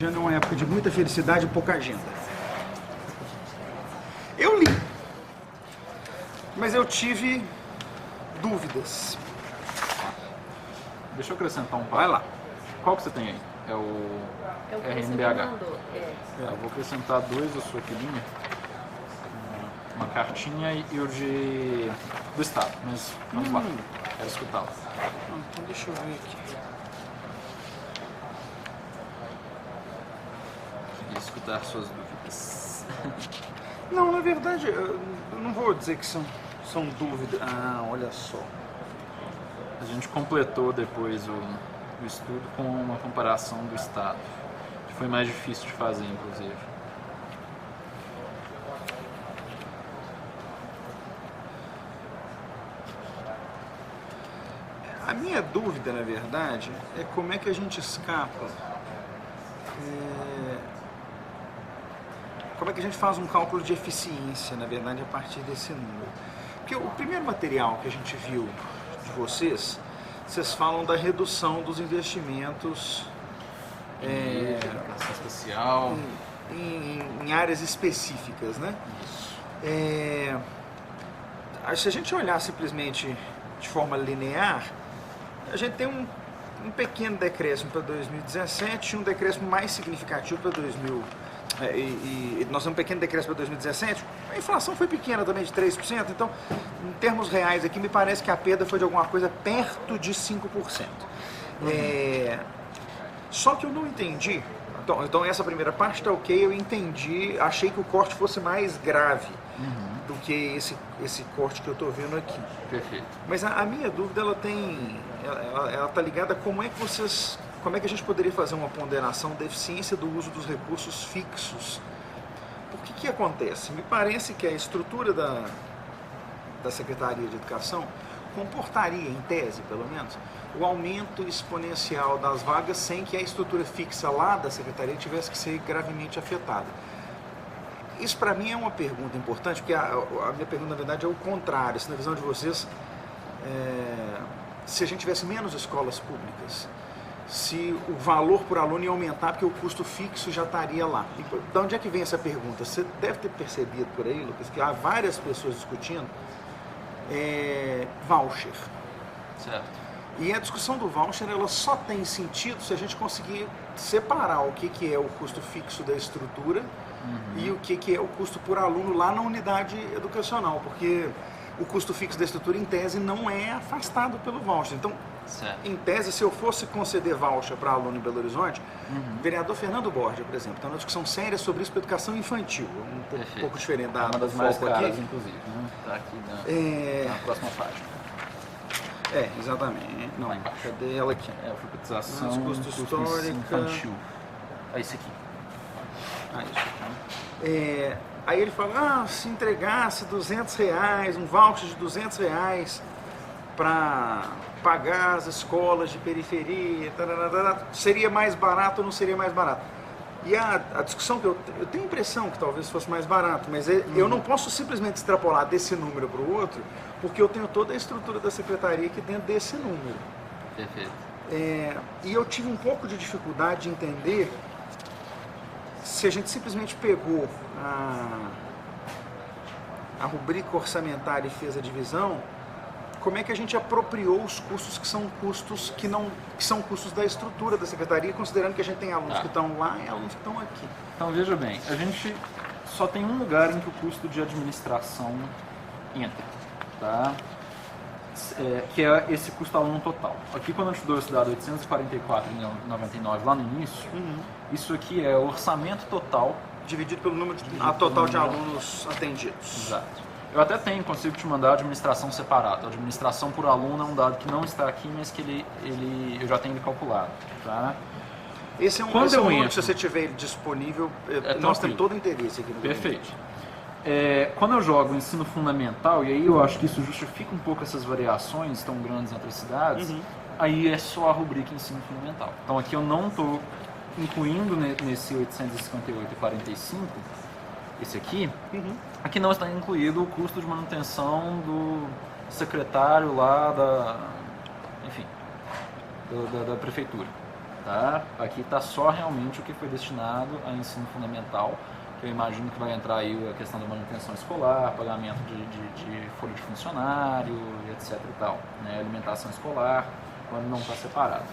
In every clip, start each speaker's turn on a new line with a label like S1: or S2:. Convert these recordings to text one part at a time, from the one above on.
S1: Já é uma época de muita felicidade e pouca agenda. Eu li, mas eu tive dúvidas.
S2: Deixa eu acrescentar um passo.
S1: Vai lá.
S2: Qual que você tem aí? É o
S3: É o que você me
S2: RMBH.
S3: mandou.
S2: Eu vou acrescentar dois da sua quilinha. Uma cartinha e o do Estado. Mas vamos lá. Quero escutá-lo.
S1: Então deixa eu ver aqui.
S2: Queria escutar suas dúvidas.
S1: Não, na verdade, eu não vou dizer que são dúvidas. Ah, olha só.
S2: A gente completou depois o estudo com uma comparação do Estado, que foi mais difícil de fazer, inclusive.
S1: A minha dúvida, na verdade, é como é que a gente escapa. Como é que a gente faz um cálculo de eficiência, na verdade, a partir desse número? Porque o primeiro material que a gente viu de vocês falam da redução dos investimentos
S2: Educação especial.
S1: em áreas específicas, né?
S2: Isso.
S1: Se a gente olhar simplesmente de forma linear, a gente tem um pequeno decréscimo para 2017 e um decréscimo mais significativo para 2000. Nós temos um pequeno decréscimo para 2017, a inflação foi pequena também, de 3%, então, em termos reais aqui, me parece que a perda foi de alguma coisa perto de 5%. Só que eu não entendi, então essa primeira parte está ok, eu entendi, achei que o corte fosse mais grave do que esse corte que eu estou vendo aqui.
S2: Perfeito.
S1: Mas a minha dúvida, ela está ligada a como é que a gente poderia fazer uma ponderação da eficiência do uso dos recursos fixos. Porque que acontece? Me parece que a estrutura da Secretaria de Educação comportaria, em tese pelo menos, o aumento exponencial das vagas sem que a estrutura fixa lá da Secretaria tivesse que ser gravemente afetada. Isso para mim é uma pergunta importante, porque a minha pergunta na verdade é o contrário. Se na visão de vocês, se a gente tivesse menos escolas públicas, se o valor por aluno ia aumentar porque o custo fixo já estaria lá. E de onde é que vem essa pergunta? Você deve ter percebido por aí, Lucas, que há várias pessoas discutindo voucher.
S2: Certo.
S1: E a discussão do voucher ela só tem sentido se a gente conseguir separar o que é o custo fixo da estrutura e o que é o custo por aluno lá na unidade educacional, porque o custo fixo da estrutura, em tese, não é afastado pelo voucher. Então,
S2: Certo.
S1: em tese, se eu fosse conceder voucher para aluno em Belo Horizonte, o vereador Fernando Borja, por exemplo, está numa discussão séria sobre isso para educação infantil, um pouco diferente da
S2: uma das
S1: do
S2: mais
S1: foco
S2: caras,
S1: aqui.
S2: inclusive. Está aqui na próxima página.
S1: Exatamente. Não,
S2: Lá embaixo.
S1: cadê ela aqui?
S2: Alfabetização,
S1: Custo histórica.
S2: infantil. É esse aqui.
S1: Isso. Aí ele fala, se entregasse R$200, um voucher de R$200 para pagar as escolas de periferia, seria mais barato ou não seria mais barato? E a discussão que eu tenho a impressão que talvez fosse mais barato, mas eu não posso simplesmente extrapolar desse número para o outro, porque eu tenho toda a estrutura da secretaria aqui dentro desse número.
S2: Perfeito.
S1: E eu tive um pouco de dificuldade de entender se a gente simplesmente pegou a rubrica orçamentária e fez a divisão, como é que a gente apropriou os custos que são custos que são custos da estrutura da secretaria, considerando que a gente tem alunos que estão lá e alunos que estão aqui.
S2: Então veja bem, a gente só tem um lugar em que o custo de administração entra, tá? Que é esse custo aluno total. Aqui quando eu te dou esse dado 844,99 lá no início, isso aqui é o orçamento total
S1: Dividido pelo número total de alunos atendidos.
S2: Exato. Eu até consigo te mandar a administração separada. A administração por aluno é um dado que não está aqui, mas que eu já tenho ele calculado, tá?
S1: Esse é um número que se você tiver ele disponível, nós temos todo o interesse aqui no
S2: Perfeito. Quando eu jogo ensino fundamental, e aí eu acho que isso justifica um pouco essas variações tão grandes entre as cidades, aí é só a rubrica ensino fundamental. Então aqui eu não estou incluindo nesse 858,45, esse aqui, aqui não está incluído o custo de manutenção do secretário lá da prefeitura. Tá? Aqui está só realmente o que foi destinado a ensino fundamental, que eu imagino que vai entrar aí a questão da manutenção escolar, pagamento de folha de funcionário, etc. e tal, né? Alimentação escolar, quando não está separado.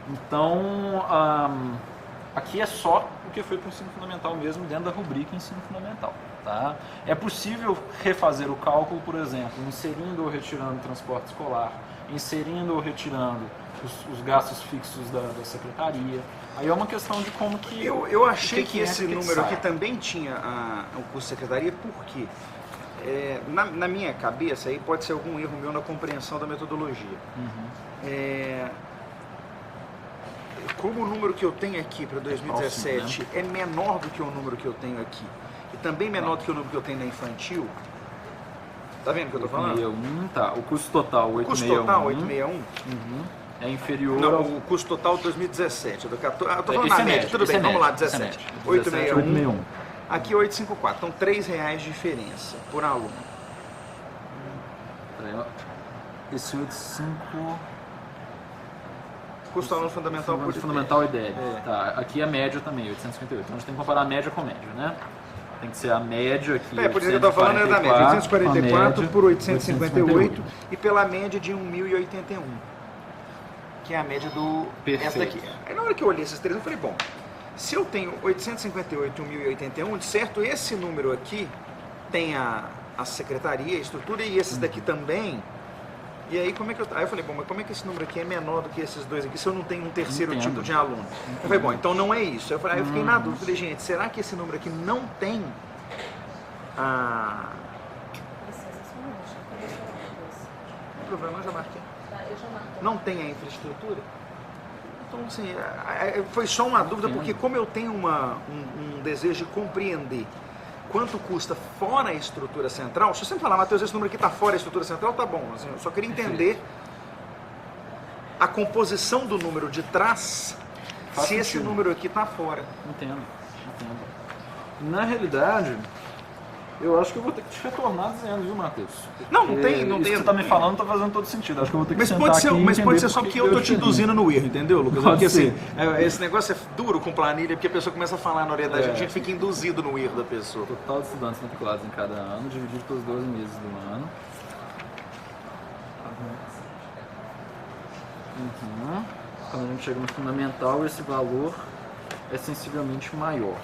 S2: Então, aqui é só o que foi para o ensino fundamental mesmo, dentro da rubrica ensino fundamental. Tá? É possível refazer o cálculo, por exemplo, inserindo ou retirando transporte escolar, inserindo ou retirando os gastos fixos da secretaria. Aí é uma questão de como que...
S1: Eu achei que esse número aqui também tinha o custo de secretaria, porque na minha cabeça, aí pode ser algum erro meu na compreensão da metodologia. Como o número que eu tenho aqui para 2017 é menor do que o número que eu tenho aqui, e também menor do que o número que eu tenho na infantil, tá vendo o que eu tô falando?
S2: 861, tá. O custo total, 861.
S1: O custo total, 861.
S2: É inferior
S1: Não,
S2: ao...
S1: o custo total de 2017. Eu tô falando
S2: Esse
S1: na
S2: é
S1: média,
S2: médio,
S1: tudo
S2: esse
S1: bem,
S2: é
S1: vamos
S2: médio,
S1: lá, 17. 861. Aqui 854. Então R$3 de diferença por aluno.
S2: Esse 85...
S1: Custo aluno fundamental por
S2: fundamental e DEB. Tá, aqui a média também, 858. Então a gente tem que comparar a média com a média, né? Tem que ser a média aqui.
S1: Por isso que eu estou falando da média. 844 por 858 e pela média de 1.081. Que é a média do...
S2: Perfeito.
S1: Essa daqui. Aí na hora que eu olhei esses três, eu falei, bom, se eu tenho 858 e 1.081, de certo, esse número aqui tem a secretaria, a estrutura, e esses daqui também. E aí, como é que aí eu falei, bom, mas como é que esse número aqui é menor do que esses dois aqui, se eu não tenho um terceiro tipo de aluno? Eu falei, bom, então não é isso. Aí eu fiquei na dúvida, falei, gente, será que esse número aqui não tem a... Não tem problema, eu já marquei. Não tem a infraestrutura? Então, assim, foi só uma dúvida, porque como eu tenho um desejo de compreender quanto custa fora a estrutura central, se você me falar, Matheus, esse número aqui está fora a estrutura central, tá bom. Assim, eu só queria entender a composição do número de trás, se esse número aqui está fora.
S2: Entendo. Na realidade, eu acho que eu vou ter que te retornar dizendo, viu, Matheus?
S1: Não tem.
S2: Isso que você está me falando está fazendo todo sentido. Acho que eu vou ter que
S1: Mas pode ser só que eu estou te induzindo no erro, entendeu, Lucas?
S2: Pode
S1: porque
S2: ser.
S1: assim, esse negócio é duro com planilha, porque a pessoa começa a falar na orelha da gente, a gente fica induzido no erro da pessoa.
S2: Total de estudantes matriculados em cada ano, dividido pelos 12 meses do ano. Quando a gente chega no fundamental, esse valor é sensivelmente maior.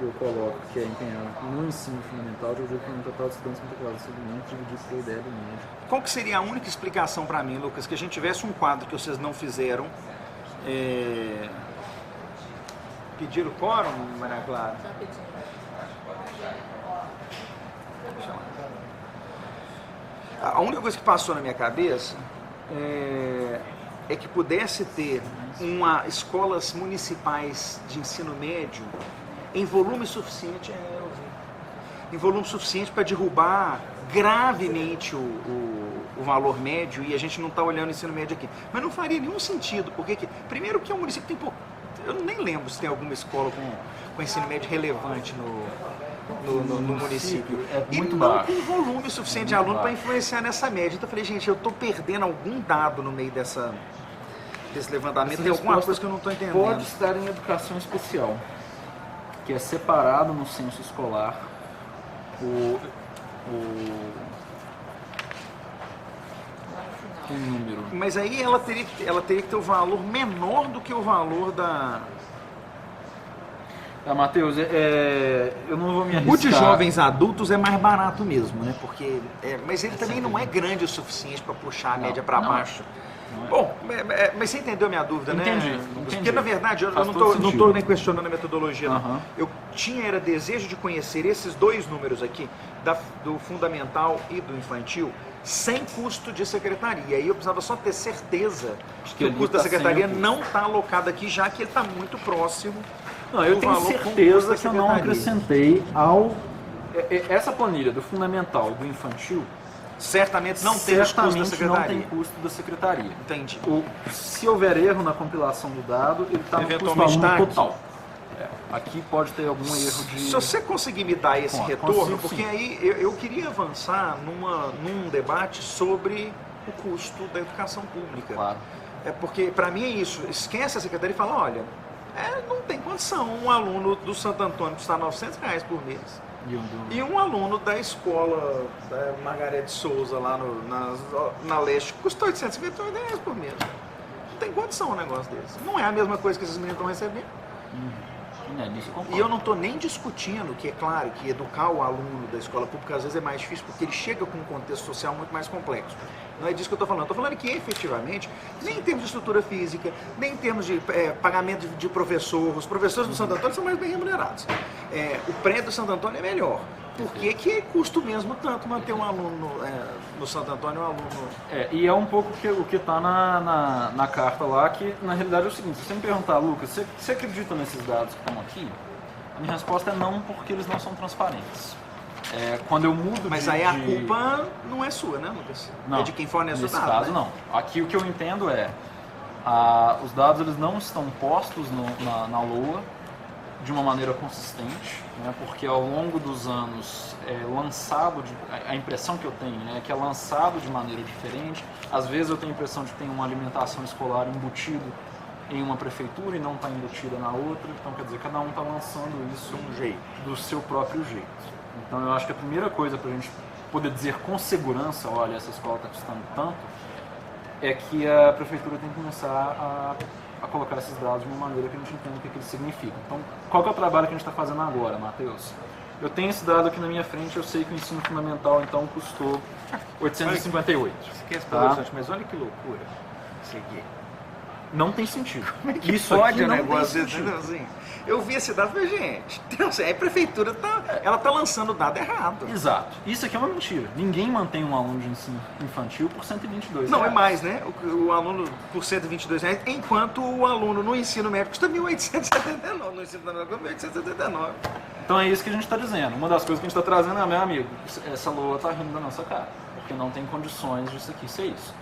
S2: Eu coloco que é empenhado no ensino fundamental, dividido pelo total de estudantes matriculados no segmento, dividido pela ideia do médio.
S1: Qual que seria a única explicação para mim, Lucas, que a gente tivesse um quadro que vocês não fizeram? Pediram quórum, Maria Clara?
S3: Está pedindo.
S1: A única coisa que passou na minha cabeça é que pudesse ter escolas municipais de ensino médio em volume suficiente, em volume suficiente para derrubar gravemente o valor médio, e a gente não está olhando o ensino médio aqui. Mas não faria nenhum sentido, porque primeiro que o município tem pouco. Eu nem lembro se tem alguma escola com ensino médio relevante no município.
S2: É muito
S1: e não
S2: baixo.
S1: com volume suficiente de aluno para influenciar nessa média. Então eu falei, gente, eu estou perdendo algum dado no meio desse levantamento, tem alguma coisa que eu não estou entendendo.
S2: Pode estar em educação especial, que é separado no censo escolar o número.
S1: Mas aí ela teria que ter o valor menor do que o valor da...
S2: Matheus, eu não vou me arriscar.
S1: O de jovens adultos é mais barato mesmo, né? Porque, mas ele também não é grande o suficiente para puxar a média para baixo. Bom, mas você entendeu a minha dúvida,
S2: Entendi,
S1: né?
S2: entendi.
S1: Porque na verdade eu não estou nem questionando a metodologia. Não. Eu era desejo de conhecer esses dois números aqui, do fundamental e do infantil, sem custo de secretaria. E aí eu precisava só ter certeza que o custo da secretaria não está alocado aqui, já que ele está muito próximo.
S2: Não, eu tenho certeza que eu não acrescentei essa planilha do fundamental e do infantil.
S1: Certamente não tem os custos da secretaria.
S2: Não tem custo da secretaria.
S1: Entendi.
S2: Se houver erro na compilação do dado, ele está no custo aluno total. Aqui pode ter algum erro de...
S1: Se você conseguir me dar esse retorno, porque aí eu queria avançar num debate sobre o custo da educação pública.
S2: Claro.
S1: É porque, para mim, é isso. Esquece a secretaria e fala, olha, não tem condição um aluno do Santo Antônio custar R$900 por mês. E um aluno da escola da Margarete Souza, lá na Leste, custa R$850 por mês. Não tem condição um negócio desse. Não é a mesma coisa que esses meninos estão recebendo. E eu não estou nem discutindo que é claro que educar o aluno da escola pública às vezes é mais difícil porque ele chega com um contexto social muito mais complexo. Não é disso que eu estou falando. Estou falando que efetivamente, nem em termos de estrutura física, nem em termos de pagamento de professor, os professores do Santo Antônio são mais bem remunerados. O prédio do Santo Antônio é melhor. Por que custa mesmo tanto manter um aluno no Santo Antônio, um aluno...
S2: E é um pouco o que está na carta lá, que na realidade é o seguinte, se você me perguntar, Lucas, você acredita nesses dados que estão aqui? A minha resposta é não, porque eles não são transparentes. Quando eu mudo
S1: Mas aí a culpa não é sua, né, Lucas?
S2: Não,
S1: é de quem fornece o dado.
S2: Nesse caso,
S1: né?
S2: não. Aqui o que eu entendo os dados eles não estão postos na LOA de uma maneira consistente, né, porque ao longo dos anos a impressão que eu tenho é que é lançado de maneira diferente. Às vezes eu tenho a impressão de que tem uma alimentação escolar embutido em uma prefeitura e não está embutida na outra, então quer dizer, cada um está lançando isso do seu próprio jeito. Então eu acho que a primeira coisa para a gente poder dizer com segurança, olha, essa escola está custando tanto, é que a prefeitura tem que começar a colocar esses dados de uma maneira que a gente entenda o que eles significam. Então, qual que é o trabalho que a gente está fazendo agora, Matheus? Eu tenho esse dado aqui na minha frente, eu sei que o ensino fundamental, então, custou 858.
S1: Esquece,
S2: tá?
S1: Mas olha que loucura isso aqui.
S2: Não tem sentido.
S1: Como é que
S2: isso
S1: pode
S2: aqui
S1: um
S2: não
S1: negócio
S2: tem sentido.
S1: Assim, eu vi esse dado e falei, gente, a prefeitura tá lançando o dado errado.
S2: Exato. Isso aqui é uma mentira. Ninguém mantém um aluno de ensino infantil por R$122.
S1: Não, é mais, né? O aluno por R$122, enquanto o aluno no ensino médio custa R$1.879, no ensino fundamental R$1.879.
S2: Então é isso que a gente está dizendo. Uma das coisas que a gente está trazendo é, meu amigo, essa LOA está rindo da nossa cara, porque não tem condições disso aqui ser isso.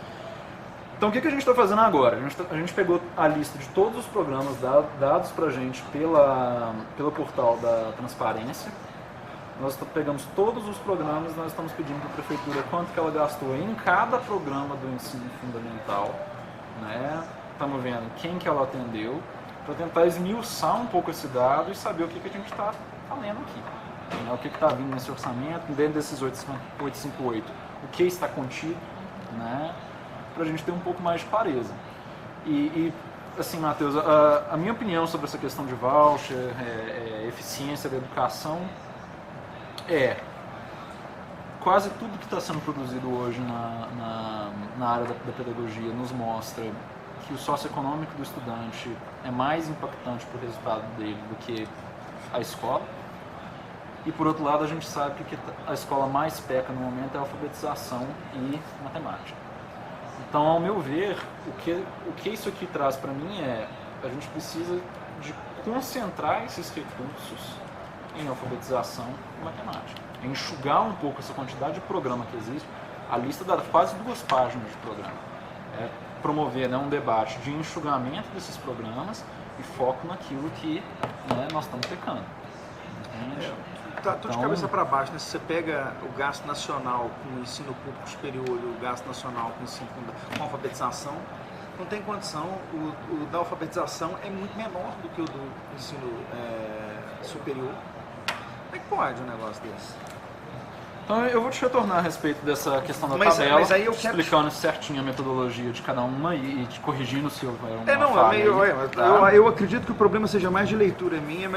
S2: Então o que a gente está fazendo agora? A gente pegou a lista de todos os programas dados para a gente pelo portal da transparência. Nós pegamos todos os programas e nós estamos pedindo para a prefeitura quanto que ela gastou em cada programa do ensino fundamental. Né? Estamos vendo quem que ela atendeu, para tentar esmiuçar um pouco esse dado e saber o que a gente está falando aqui. Né? O que está vindo nesse orçamento, dentro desses 858, o que está contido, né? Para a gente ter um pouco mais de clareza. E assim, Matheus, a minha opinião sobre essa questão de voucher, eficiência da educação, quase tudo que está sendo produzido hoje na área da pedagogia nos mostra que o socioeconômico do estudante é mais impactante para o resultado dele do que a escola. E por outro lado, a gente sabe que a escola mais peca no momento é a alfabetização e matemática. Então, ao meu ver, o que isso aqui traz para mim a gente precisa de concentrar esses recursos em alfabetização e matemática. Enxugar um pouco essa quantidade de programa que existe. A lista dá quase 2 páginas de programa. Promover, né, um debate de enxugamento desses programas e foco naquilo que, né, nós estamos pecando. Entende?
S1: Tô de cabeça para baixo, né? Se você pega o gasto nacional com o ensino público superior e o gasto nacional com o ensino com alfabetização, não tem condição. O da alfabetização é muito menor do que o do ensino superior. Como é que pode um negócio desse?
S2: Então eu vou te retornar a respeito dessa questão da
S1: mas
S2: tabela,
S1: aí
S2: explicando certinho a metodologia de cada uma e te corrigindo se houver uma falha.
S1: Eu acredito que o problema seja mais de leitura minha,